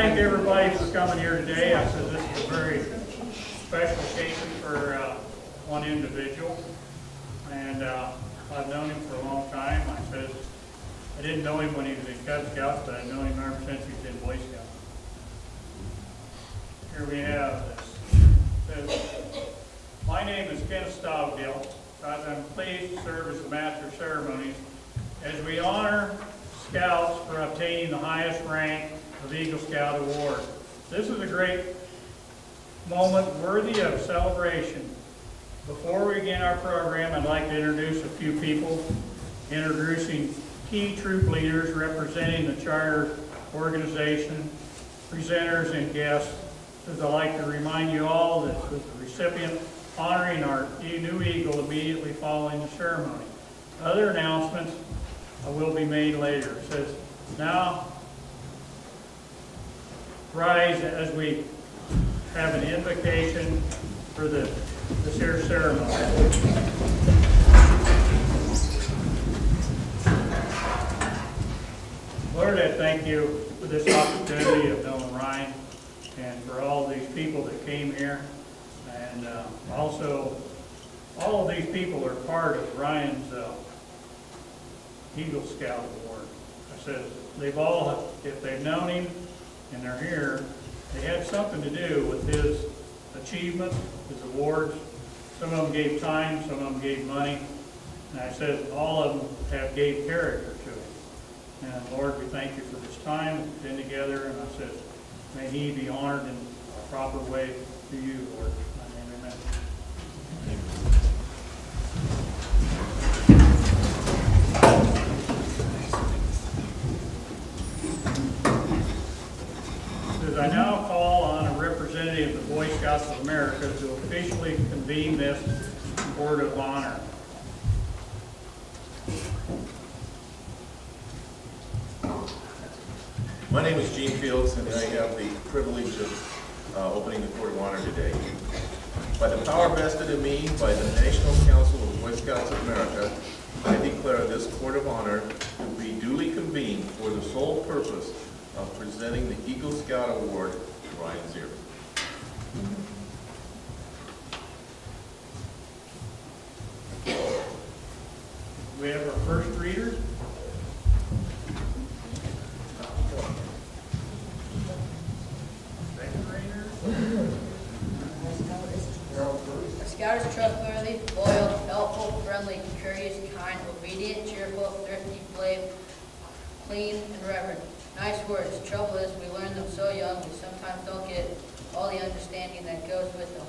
thank everybody for coming here today. I said this is a very special occasion for one individual, and I've known him for a long time. I said I didn't know him when he was in Cub Scouts, but I've known him ever since he was in Boy Scouts. Here we have this. It says, my name is Kenneth Stogdale. I'm pleased to serve as the Master of Ceremonies as we honor Scouts for obtaining the highest rank of Eagle Scout Award. This is a great moment worthy of celebration. Before we begin our program, I'd like to introduce a few people, introducing key troop leaders representing the charter organization, presenters, and guests. I'd like to remind you all that the recipient honoring our new Eagle immediately following the ceremony. Other announcements will be made later. It says, now rise as we have an invocation for this here ceremony. Lord, I thank you for this opportunity of knowing Ryan and for all these people that came here. And also, all of these people are part of Ryan's Eagle Scout Award. I said, they've all, if they've known him and they're here, they had something to do with his achievements, his awards. Some of them gave time, some of them gave money. And I said, all of them have gave character to him. And Lord, we thank you for this time we've been together. And I said, may he be honored in a proper way to you, Lord. Amen. I now call on a representative of the Boy Scouts of America to officially convene this Board of Honor. My name is Gene Fields, and I have the privilege of opening the Court of Honor today. By the power vested in me by the National Council of Boy Scouts of America, I declare this Court of Honor to be duly convened for the sole purpose of presenting the Eagle Scout Award to Ryan Zier. We have our first reader. Second reader. A scout is trustworthy, loyal, helpful, friendly, courteous, kind, obedient, cheerful, thrifty, brave, clean, and reverent. Nice words. Trouble is, we learn them so young, we sometimes don't get all the understanding that goes with them.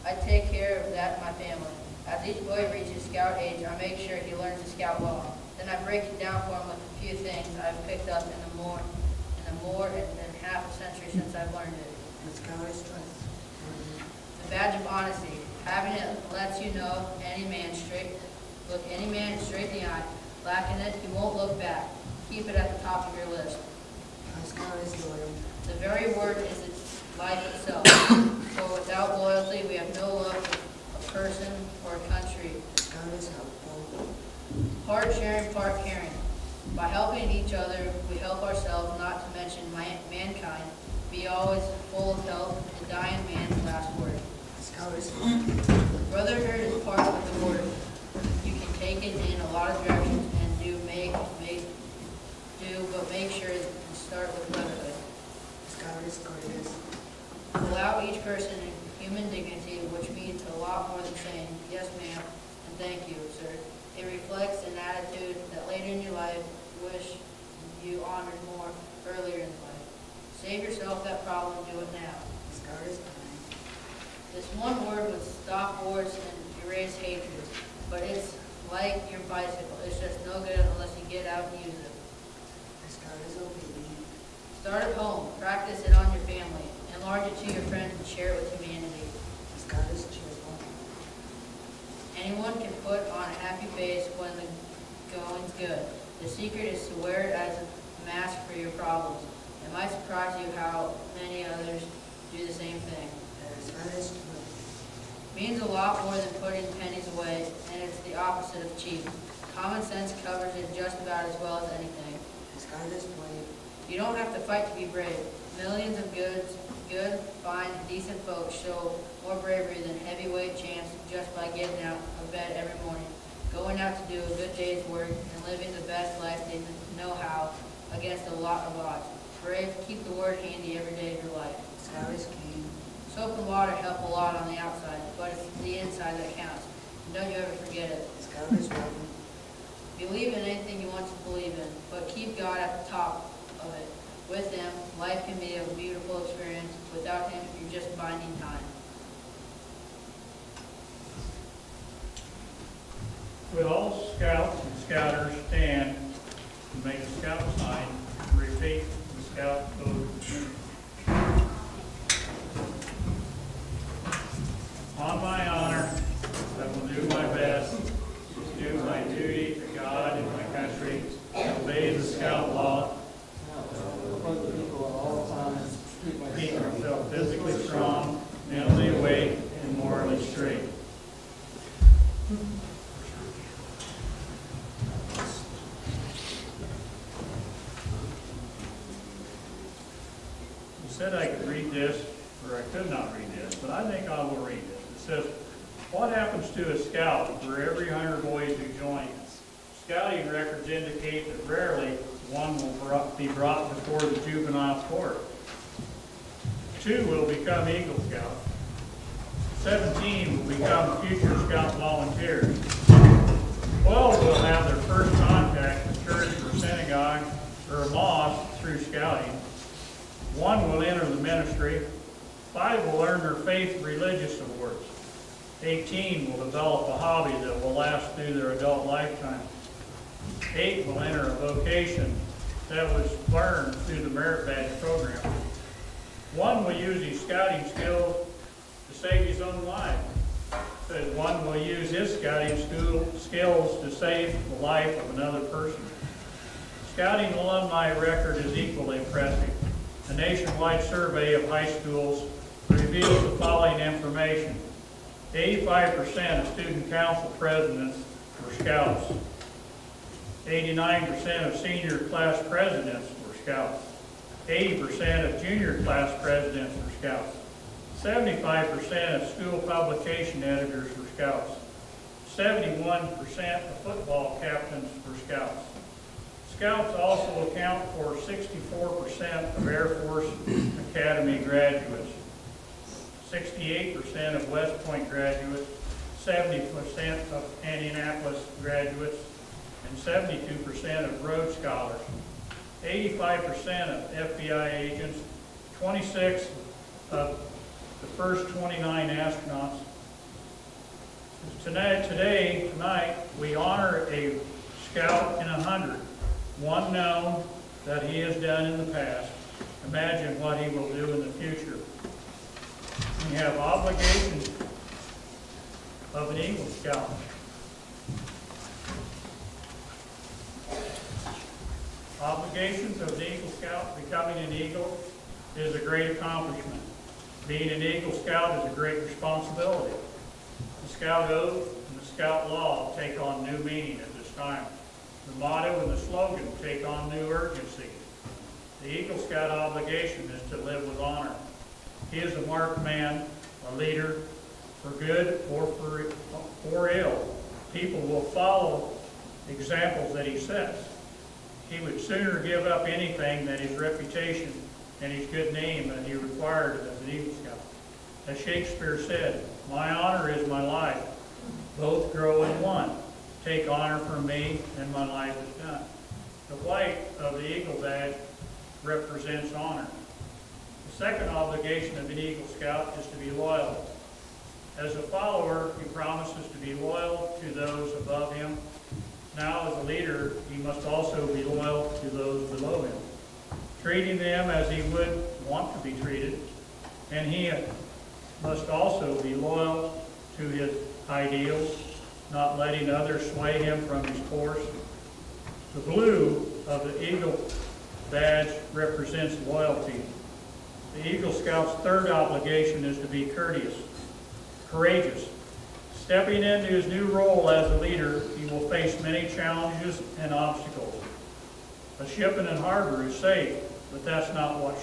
I take care of that in my family. As each boy reaches scout age, I make sure he learns to scout well. Then I break it down for him with a few things I've picked up in the more than half a century since I've learned it. The badge of honesty. Having it lets you know look any man straight in the eye. Lacking it, he won't look back. Keep it at the top of your list. The very word is its life itself. For without loyalty, we have no love for a person or a country. Part sharing, part caring. By helping each other, we help ourselves, not to mention mankind. Be always full of health, and dying man's last word. Brotherhood is part of the word. You can take it in a lot of directions and but make sure to start with brotherhood. Allow each person human dignity, which means a lot more than saying, yes ma'am, and thank you, sir. It reflects an attitude that later in your life you wish you honored more earlier in life. Save yourself that problem, do it now. This one word would stop wars and erase hatred, but it's like your bicycle. It's just no good unless you get out and use it. Start at home. Practice it on your family. Enlarge it to your friends and share it with humanity. Anyone can put on a happy face when the going's good. The secret is to wear it as a mask for your problems. It might surprise you how many others do the same thing. Means a lot more than putting pennies away, and it's the opposite of cheap. Common sense covers it just about as well as anything. You don't have to fight to be brave. Millions of good, fine, decent folks show more bravery than heavyweight champs just by getting out of bed every morning, going out to do a good day's work, and living the best life they know how against a lot of odds. Brave, keep the word handy every day of your life. Scout is king. Soap and water help a lot on the outside, but it's the inside that counts. And don't you ever forget it. Scout is welcome. Believe in anything you want to believe in, but keep God at the top of it. With Him, life can be a beautiful experience. Without Him, you're just binding time. Will all scouts and scouters stand and make a scout sign and repeat the scout code? On my honor, I will do my best to do my duty to God and my country, obey the scout law, keep myself physically strong, mentally awake, and morally straight. You said I could read this, or I could not read this, but I think I will read this. It says, what happens to a scout for every 100 boys who join? Scouting records indicate that rarely one will be brought before the juvenile court. 2 will become Eagle Scouts. 17 will become future Scout volunteers. 12 will have their first contact with church or synagogue or a mosque through scouting. 1 will enter the ministry. 5 will earn their faith religious awards. 18 will develop a hobby that will last through their adult lifetime. 8 will enter a vocation that was learned through the merit badge program. 1 will use his scouting skills to save his own life. Says 1 will use his scouting skills to save the life of another person. Scouting alumni record is equally impressive. A nationwide survey of high schools reveals the following information. 85% of student council presidents were scouts. 89% of senior class presidents were scouts. 80% of junior class presidents were scouts. 75% of school publication editors were scouts. 71% of football captains were scouts. Scouts also account for 64% of Air Force Academy graduates, 68% of West Point graduates, 70% of Indianapolis graduates, and 72% of Rhodes Scholars, 85% of FBI agents, 26 of the first 29 astronauts. Tonight, we honor a scout in 100, one known that he has done in the past. Imagine what he will do in the future. We have obligations of an Eagle Scout. Obligations of an Eagle Scout. Becoming an Eagle is a great accomplishment. Being an Eagle Scout is a great responsibility. The Scout Oath and the Scout Law take on new meaning at this time. The motto and the slogan take on new urgency. The Eagle Scout obligation is to live with honor. He is a marked man, a leader, for good or for ill. People will follow examples that he sets. He would sooner give up anything than his reputation and his good name that he required as an Eagle Scout. As Shakespeare said, "My honor is my life. Both grow in one. Take honor from me, and my life is done." The white of the Eagle badge represents honor. The second obligation of an Eagle Scout is to be loyal. As a follower, he promises to be loyal to those above him. Now, as a leader, he must also be loyal to those below him, treating them as he would want to be treated, and he must also be loyal to his ideals, not letting others sway him from his course. The blue of the Eagle badge represents loyalty. The Eagle Scout's third obligation is to be courageous. Stepping into his new role as a leader, he will face many challenges and obstacles. A ship in a harbor is safe, but that's not what